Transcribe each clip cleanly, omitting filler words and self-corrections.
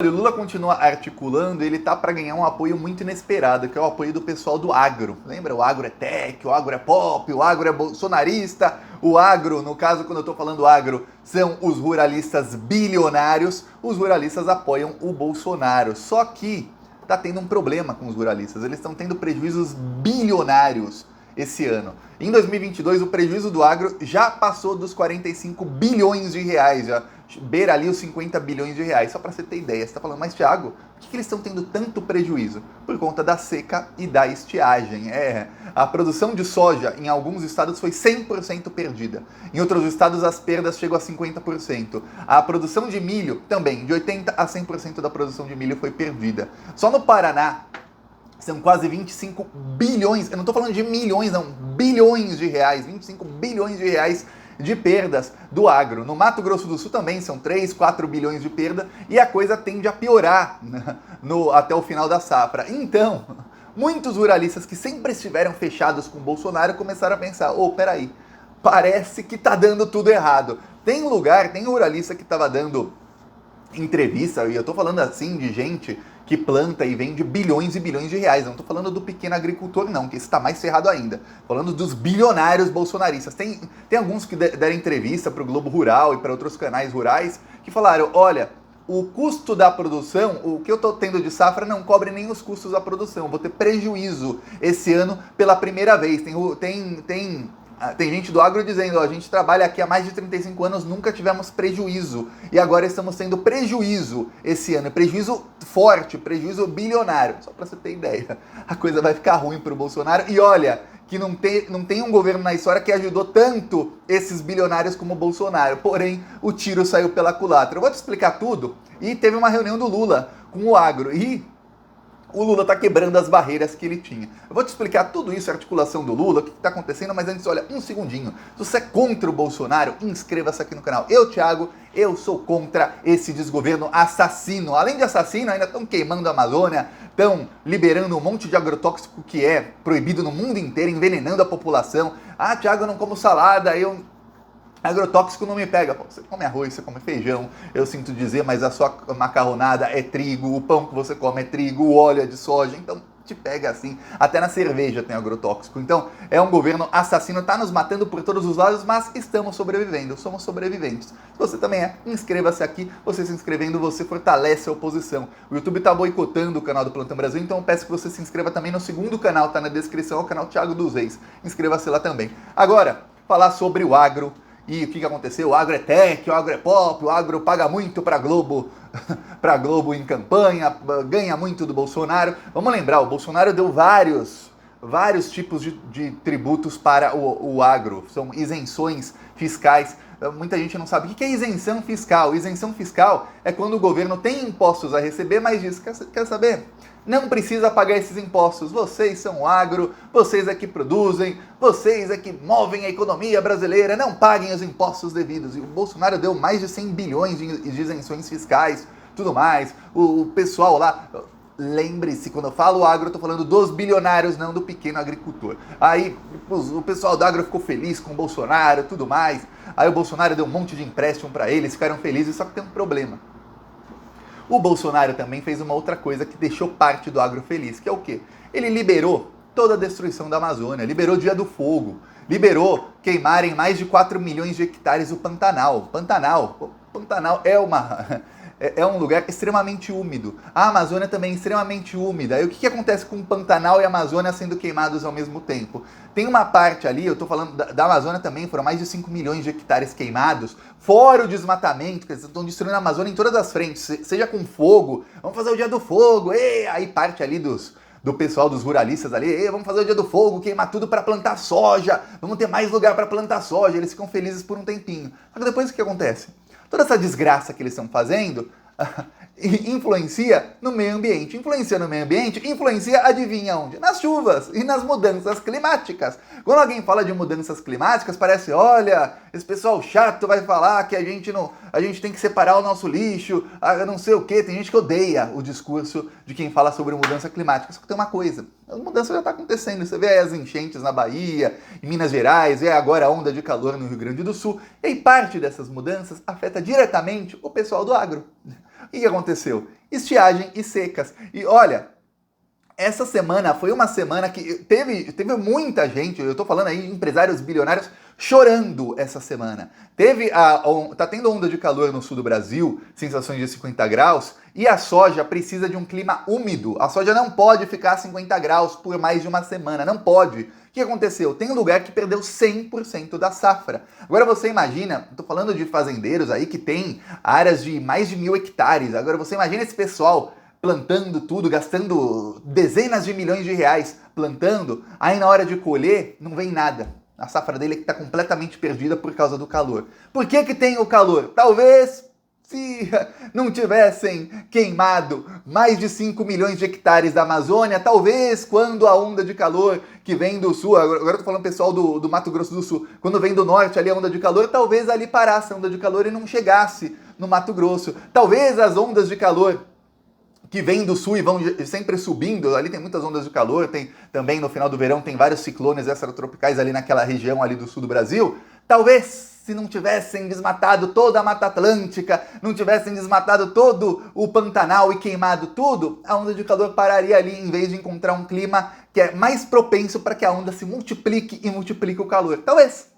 O Lula continua articulando, ele tá para ganhar um apoio muito inesperado, que é o apoio do pessoal do agro. Lembra? O agro é tech, o agro é pop, o agro é bolsonarista. O agro, no caso, quando eu tô falando agro, são os ruralistas bilionários. Os ruralistas apoiam o Bolsonaro. Só que tá tendo um problema com os ruralistas. Eles estão tendo prejuízos bilionários esse ano. Em 2022, o prejuízo do agro já passou dos 45 bilhões de reais, já beira ali os 50 bilhões de reais. Só para você ter ideia, você está falando, mas Thiago, por que eles estão tendo tanto prejuízo? Por conta da seca e da estiagem. A produção de soja em alguns estados foi 100% perdida. Em outros estados, as perdas chegam a 50%. A produção de milho também, de 80% a 100% da produção de milho foi perdida. Só no Paraná, são quase 25 bilhões, eu não estou falando de milhões não, bilhões de reais, 25 bilhões de reais de perdas do agro. No Mato Grosso do Sul também são 3, 4 bilhões de perda e a coisa tende a piorar até o final da safra. Então, muitos ruralistas que sempre estiveram fechados com o Bolsonaro começaram a pensar, peraí, parece que tá dando tudo errado. Tem ruralista que estava dando entrevista, e eu tô falando assim de gente que planta e vende bilhões e bilhões de reais. Eu não tô falando do pequeno agricultor, não, que esse tá mais ferrado ainda. Falando dos bilionários bolsonaristas. Tem alguns que deram entrevista pro Globo Rural e para outros canais rurais que falaram, olha, o custo da produção, o que eu tô tendo de safra não cobre nem os custos da produção. Eu vou ter prejuízo esse ano pela primeira vez. Tem gente do agro dizendo, a gente trabalha aqui há mais de 35 anos, nunca tivemos prejuízo. E agora estamos tendo prejuízo esse ano. Prejuízo forte, prejuízo bilionário. Só para você ter ideia, a coisa vai ficar ruim para o Bolsonaro. E olha, que não tem um governo na história que ajudou tanto esses bilionários como o Bolsonaro. Porém, o tiro saiu pela culatra. Eu vou te explicar tudo. E teve uma reunião do Lula com o agro. E o Lula está quebrando as barreiras que ele tinha. Eu vou te explicar tudo isso, a articulação do Lula, o que está acontecendo, mas antes, olha, um segundinho. Se você é contra o Bolsonaro, inscreva-se aqui no canal. Eu, Thiago, eu sou contra esse desgoverno assassino. Além de assassino, ainda estão queimando a Amazônia, estão liberando um monte de agrotóxico que é proibido no mundo inteiro, envenenando a população. Ah, Thiago, eu não como salada, agrotóxico não me pega. Pô, você come arroz, você come feijão, eu sinto dizer, mas a sua macarronada é trigo, o pão que você come é trigo, o óleo é de soja, então te pega assim. Até na cerveja tem agrotóxico. Então é um governo assassino, tá nos matando por todos os lados, mas estamos sobrevivendo, somos sobreviventes. Se você também inscreva-se aqui. Você se inscrevendo, você fortalece a oposição. O YouTube tá boicotando o canal do Plantão Brasil, então eu peço que você se inscreva também no segundo canal, tá na descrição, é o canal Thiago dos Reis. Inscreva-se lá também. Agora, falar sobre o agro. E o que aconteceu? O agro é tech, o agro é pop, o agro paga muito para Globo em campanha, ganha muito do Bolsonaro. Vamos lembrar, o Bolsonaro deu vários tipos de tributos para o agro. São isenções fiscais. Muita gente não sabe o que é isenção fiscal. Isenção fiscal é quando o governo tem impostos a receber, mas diz, quer saber? Não precisa pagar esses impostos. Vocês são agro, vocês é que produzem, vocês é que movem a economia brasileira, não paguem os impostos devidos. E o Bolsonaro deu mais de 100 bilhões de isenções fiscais, tudo mais. O pessoal lá... Lembre-se, quando eu falo agro, eu tô falando dos bilionários, não do pequeno agricultor. Aí o pessoal do agro ficou feliz com o Bolsonaro, tudo mais. Aí o Bolsonaro deu um monte de empréstimo para eles, ficaram felizes, só que tem um problema. O Bolsonaro também fez uma outra coisa que deixou parte do agro feliz, que é o quê? Ele liberou toda a destruição da Amazônia, liberou o Dia do Fogo, liberou queimarem mais de 4 milhões de hectares o Pantanal. Pantanal é um lugar extremamente úmido. A Amazônia também é extremamente úmida. E o que acontece com o Pantanal e a Amazônia sendo queimados ao mesmo tempo? Tem uma parte ali, eu estou falando da Amazônia também, foram mais de 5 milhões de hectares queimados, fora o desmatamento, que eles estão destruindo a Amazônia em todas as frentes, seja com fogo, vamos fazer o Dia do Fogo, aí parte ali do pessoal dos ruralistas ali, vamos fazer o Dia do Fogo, queimar tudo para plantar soja, vamos ter mais lugar para plantar soja, eles ficam felizes por um tempinho. Só que depois o que acontece? Toda essa desgraça que eles estão fazendo influencia no meio ambiente. Influencia no meio ambiente, influencia, adivinha onde? Nas chuvas e nas mudanças climáticas. Quando alguém fala de mudanças climáticas, parece, olha, esse pessoal chato vai falar que a gente tem que separar o nosso lixo, não sei o quê. Tem gente que odeia o discurso de quem fala sobre mudança climática. Só que tem uma coisa, a mudança já está acontecendo. Você vê aí as enchentes na Bahia, em Minas Gerais, vê agora a onda de calor no Rio Grande do Sul. E aí parte dessas mudanças afeta diretamente o pessoal do agro. O que aconteceu? Estiagem e secas. E olha, essa semana foi uma semana que teve muita gente, eu tô falando aí, empresários bilionários chorando essa semana. Tá tendo onda de calor no sul do Brasil, sensações de 50 graus, e a soja precisa de um clima úmido. A soja não pode ficar a 50 graus por mais de uma semana, não pode. O que aconteceu? Tem um lugar que perdeu 100% da safra. Agora você imagina, tô falando de fazendeiros aí que tem áreas de mais de 1.000 hectares. Agora você imagina esse pessoal plantando tudo, gastando dezenas de milhões de reais plantando, aí na hora de colher não vem nada. A safra dele está completamente perdida por causa do calor. Por que que tem o calor? Talvez se não tivessem queimado mais de 5 milhões de hectares da Amazônia, talvez quando a onda de calor que vem do sul, agora eu tô falando pessoal do Mato Grosso do Sul, quando vem do norte ali a onda de calor, talvez ali parasse a onda de calor e não chegasse no Mato Grosso. Talvez as ondas de calor que vêm do sul e vão sempre subindo, ali tem muitas ondas de calor, tem também no final do verão tem vários ciclones extratropicais ali naquela região ali do sul do Brasil. Talvez se não tivessem desmatado toda a Mata Atlântica, não tivessem desmatado todo o Pantanal e queimado tudo, a onda de calor pararia ali em vez de encontrar um clima que é mais propenso para que a onda se multiplique e multiplique o calor. Talvez.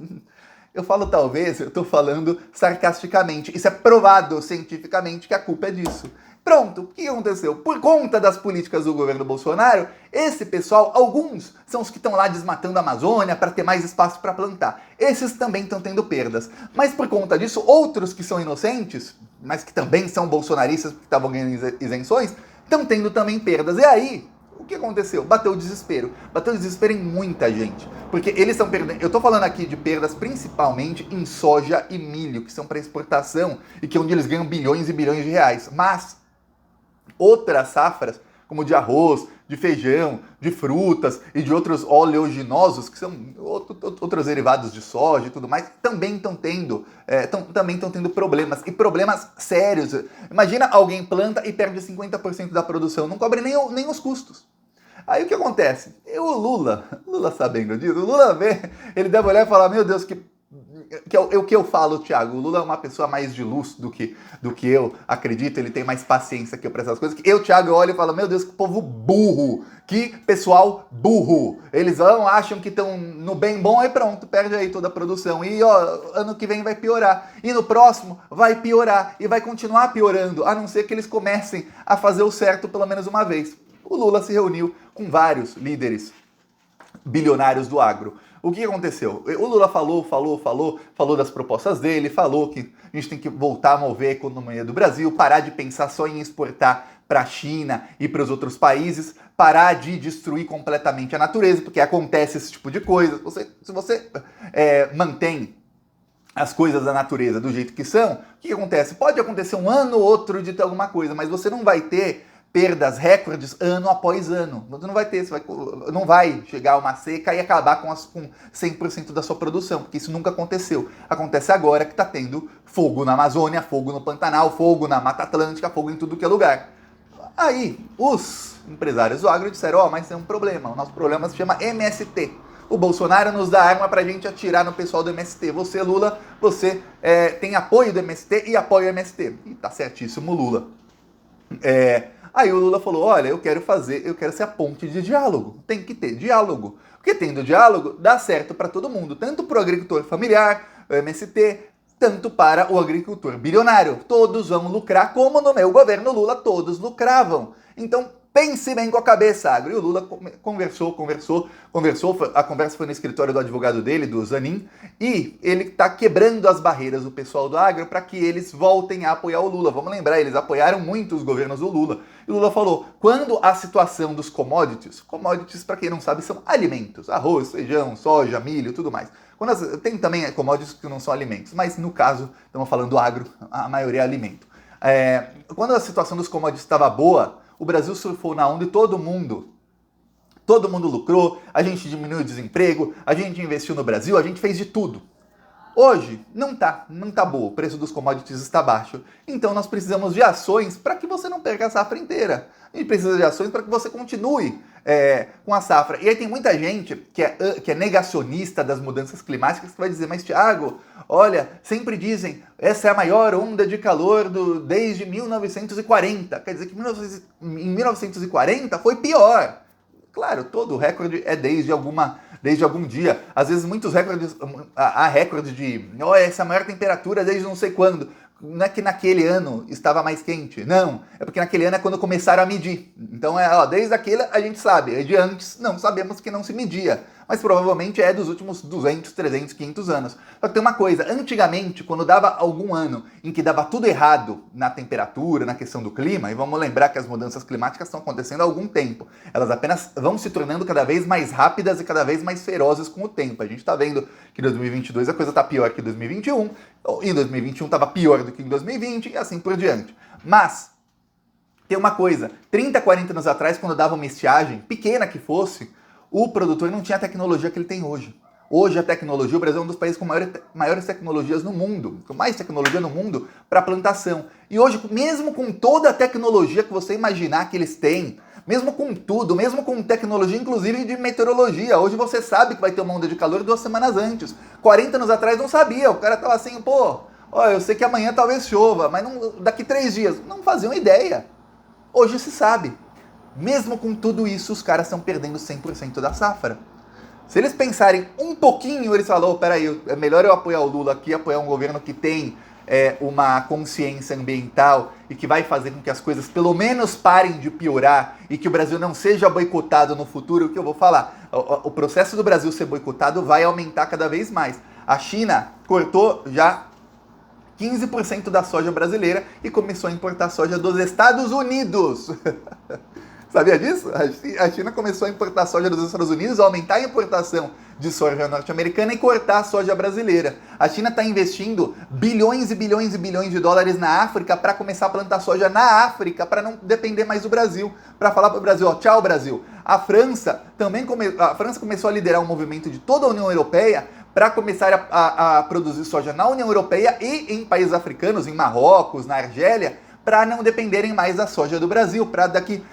Eu falo talvez, eu estou falando sarcasticamente. Isso é provado cientificamente que a culpa é disso. Pronto, o que aconteceu? Por conta das políticas do governo Bolsonaro, esse pessoal, alguns são os que estão lá desmatando a Amazônia para ter mais espaço para plantar. Esses também estão tendo perdas. Mas por conta disso, outros que são inocentes, mas que também são bolsonaristas porque estavam ganhando isenções, estão tendo também perdas. E aí, o que aconteceu? Bateu o desespero. Bateu o desespero em muita gente. Porque eles estão perdendo... Eu estou falando aqui de perdas principalmente em soja e milho, que são para exportação e que é onde eles ganham bilhões e bilhões de reais. Mas outras safras, como de arroz, de feijão, de frutas e de outros oleaginosos, que são outros derivados de soja e tudo mais, também estão tendo, problemas, e problemas sérios. Imagina alguém planta e perde 50% da produção, não cobre nem os custos. Aí o que acontece? O Lula sabendo disso, o Lula vê, ele deve olhar e falar, meu Deus, o que eu falo, Thiago, o Lula é uma pessoa mais de luz do que eu acredito, ele tem mais paciência que eu para essas coisas. Thiago, eu olho e falo, meu Deus, que povo burro, que pessoal burro. Eles acham que estão no bem bom, aí pronto, perde aí toda a produção. E ano que vem vai piorar. E no próximo vai piorar. E vai continuar piorando, a não ser que eles comecem a fazer o certo pelo menos uma vez. O Lula se reuniu com vários líderes bilionários do agro. O que aconteceu? O Lula falou das propostas dele, falou que a gente tem que voltar a mover a economia do Brasil, parar de pensar só em exportar para a China e para os outros países, parar de destruir completamente a natureza, porque acontece esse tipo de coisa. Se você mantém as coisas da natureza do jeito que são, o que acontece? Pode acontecer um ano ou outro de ter alguma coisa, mas você não vai ter perdas recordes ano após ano. Você não vai ter, não vai chegar uma seca e acabar com 100% da sua produção, porque isso nunca aconteceu. Acontece agora que está tendo fogo na Amazônia, fogo no Pantanal, fogo na Mata Atlântica, fogo em tudo que é lugar. Aí, os empresários do agro disseram, mas tem um problema, o nosso problema se chama MST. O Bolsonaro nos dá arma pra gente atirar no pessoal do MST. Você, Lula, você tem apoio do MST e apoia o MST. E tá certíssimo, Lula. Aí o Lula falou, olha, eu quero ser a ponte de diálogo. Tem que ter diálogo. Porque tendo diálogo, dá certo para todo mundo. Tanto para o agricultor familiar, o MST, tanto para o agricultor bilionário. Todos vão lucrar, como no meu governo Lula todos lucravam. Então, pense bem com a cabeça, agro. E o Lula conversou. A conversa foi no escritório do advogado dele, do Zanin, e ele está quebrando as barreiras do pessoal do agro para que eles voltem a apoiar o Lula. Vamos lembrar, eles apoiaram muito os governos do Lula. E o Lula falou, quando a situação dos commodities, para quem não sabe, são alimentos, arroz, feijão, soja, milho, tudo mais. Tem também commodities que não são alimentos, mas no caso, estamos falando do agro, a maioria é alimento. Quando a situação dos commodities estava boa, o Brasil surfou na onda e todo mundo lucrou, a gente diminuiu o desemprego, a gente investiu no Brasil, a gente fez de tudo. Hoje não tá boa, o preço dos commodities está baixo. Então nós precisamos de ações para que você não perca a safra inteira. A gente precisa de ações para que você continue com a safra. E aí tem muita gente que é negacionista das mudanças climáticas que vai dizer, mas Thiago, olha, sempre dizem, essa é a maior onda de calor desde 1940. Quer dizer que em 1940 foi pior. Claro, todo recorde é desde algum dia. Às vezes muitos recordes, há recorde de, essa é a maior temperatura desde não sei quando. Não é que naquele ano estava mais quente, não. É porque naquele ano é quando começaram a medir. Então, desde aquele a gente sabe. De antes, não, sabemos que não se media. Mas provavelmente é dos últimos 200, 300, 500 anos. Só que tem uma coisa, antigamente, quando dava algum ano em que dava tudo errado na temperatura, na questão do clima, e vamos lembrar que as mudanças climáticas estão acontecendo há algum tempo. Elas apenas vão se tornando cada vez mais rápidas e cada vez mais ferozes com o tempo. A gente está vendo que em 2022 a coisa está pior que em 2021, em 2021 estava pior do que em 2020 e assim por diante. Mas tem uma coisa, 30, 40 anos atrás, quando dava uma estiagem, pequena que fosse, o produtor não tinha a tecnologia que ele tem hoje. Hoje a tecnologia, o Brasil é um dos países com maiores tecnologias no mundo, com mais tecnologia no mundo para plantação. E hoje, mesmo com toda a tecnologia que você imaginar que eles têm, mesmo com tudo, mesmo com tecnologia inclusive de meteorologia, hoje você sabe que vai ter uma onda de calor 2 semanas antes. 40 anos atrás não sabia, o cara tava assim, eu sei que amanhã talvez chova, mas daqui 3 dias. Não faziam ideia. Hoje se sabe. Mesmo com tudo isso, os caras estão perdendo 100% da safra. Se eles pensarem um pouquinho, eles falam, peraí, é melhor eu apoiar o Lula aqui, apoiar um governo que tem uma consciência ambiental e que vai fazer com que as coisas pelo menos parem de piorar e que o Brasil não seja boicotado no futuro. O que eu vou falar? O processo do Brasil ser boicotado vai aumentar cada vez mais. A China cortou já 15% da soja brasileira e começou a importar soja dos Estados Unidos. Sabia disso? A China começou a importar soja dos Estados Unidos, a aumentar a importação de soja norte-americana e cortar a soja brasileira. A China está investindo bilhões e bilhões e bilhões de dólares na África para começar a plantar soja na África, para não depender mais do Brasil. Para falar para o Brasil, tchau Brasil. A França começou a liderar um movimento de toda a União Europeia para começar a produzir soja na União Europeia e em países africanos, em Marrocos, na Argélia, para não dependerem mais da soja do Brasil.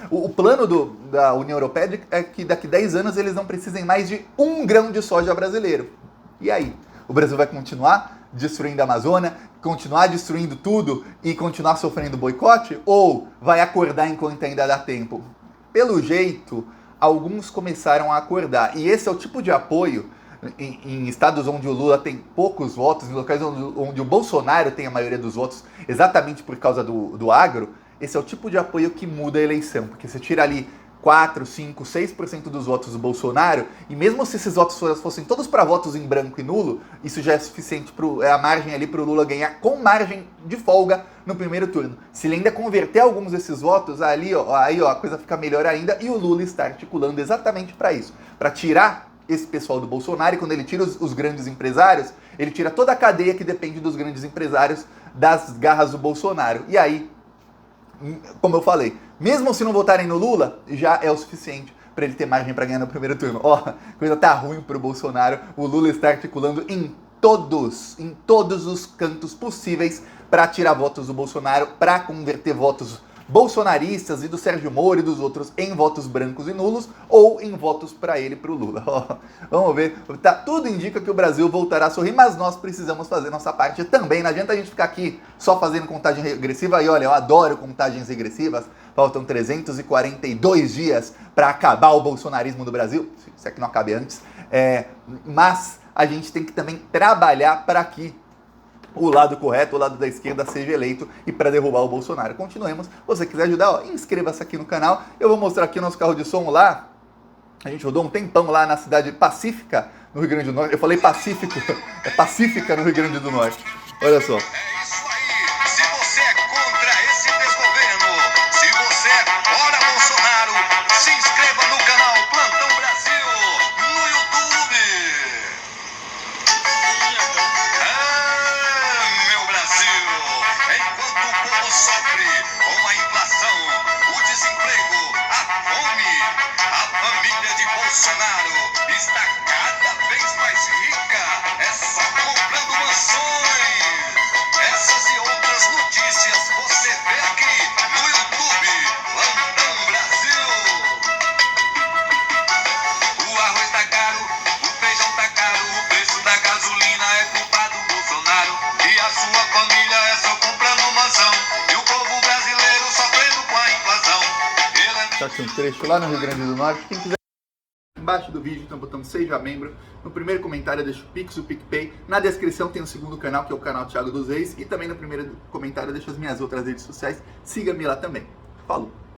O plano da União Europeia é que daqui 10 anos eles não precisem mais de 1 grão de soja brasileiro. E aí? O Brasil vai continuar destruindo a Amazônia, continuar destruindo tudo e continuar sofrendo boicote? Ou vai acordar enquanto ainda dá tempo? Pelo jeito, alguns começaram a acordar. E esse é o tipo de apoio em estados onde o Lula tem poucos votos, em locais onde o Bolsonaro tem a maioria dos votos, exatamente por causa do agro. Esse é o tipo de apoio que muda a eleição, porque você tira ali 4, 5, 6% dos votos do Bolsonaro, e mesmo se esses votos fossem todos para votos em branco e nulo, isso já é suficiente, a margem ali para o Lula ganhar com margem de folga no primeiro turno. Se ele ainda converter alguns desses votos, aí a coisa fica melhor ainda, e o Lula está articulando exatamente para isso, para tirar esse pessoal do Bolsonaro, e quando ele tira os grandes empresários, ele tira toda a cadeia que depende dos grandes empresários das garras do Bolsonaro. E aí, como eu falei, mesmo se não votarem no Lula, já é o suficiente para ele ter margem para ganhar no primeiro turno. A coisa tá ruim pro Bolsonaro, o Lula está articulando em todos os cantos possíveis para tirar votos do Bolsonaro, para converter votos bolsonaristas e do Sérgio Moro e dos outros em votos brancos e nulos ou em votos para ele e para o Lula. Vamos ver, tudo indica que o Brasil voltará a sorrir, mas nós precisamos fazer nossa parte também. Não adianta a gente ficar aqui só fazendo contagem regressiva, e olha, eu adoro contagens regressivas, faltam 342 dias para acabar o bolsonarismo do Brasil, se é que não acabe antes, mas a gente tem que também trabalhar para que o lado correto, o lado da esquerda seja eleito e para derrubar o Bolsonaro. Continuemos. Se você quiser ajudar, inscreva-se aqui no canal. Eu vou mostrar aqui o nosso carro de som lá. A gente rodou um tempão lá na cidade Pacífica, no Rio Grande do Norte. Eu falei Pacífico, é Pacífica no Rio Grande do Norte. Olha só. Bolsonaro está cada vez mais rica. É só comprando mansão. mostrar aqui um trecho lá no Rio Grande do Norte. Quem quiser, embaixo do vídeo tem o botão Seja Membro. No primeiro comentário eu deixo o Pix, o PicPay. Na descrição tem o segundo canal, que é o canal Thiago dos Reis. E também no primeiro comentário eu deixo as minhas outras redes sociais. Siga-me lá também. Falou!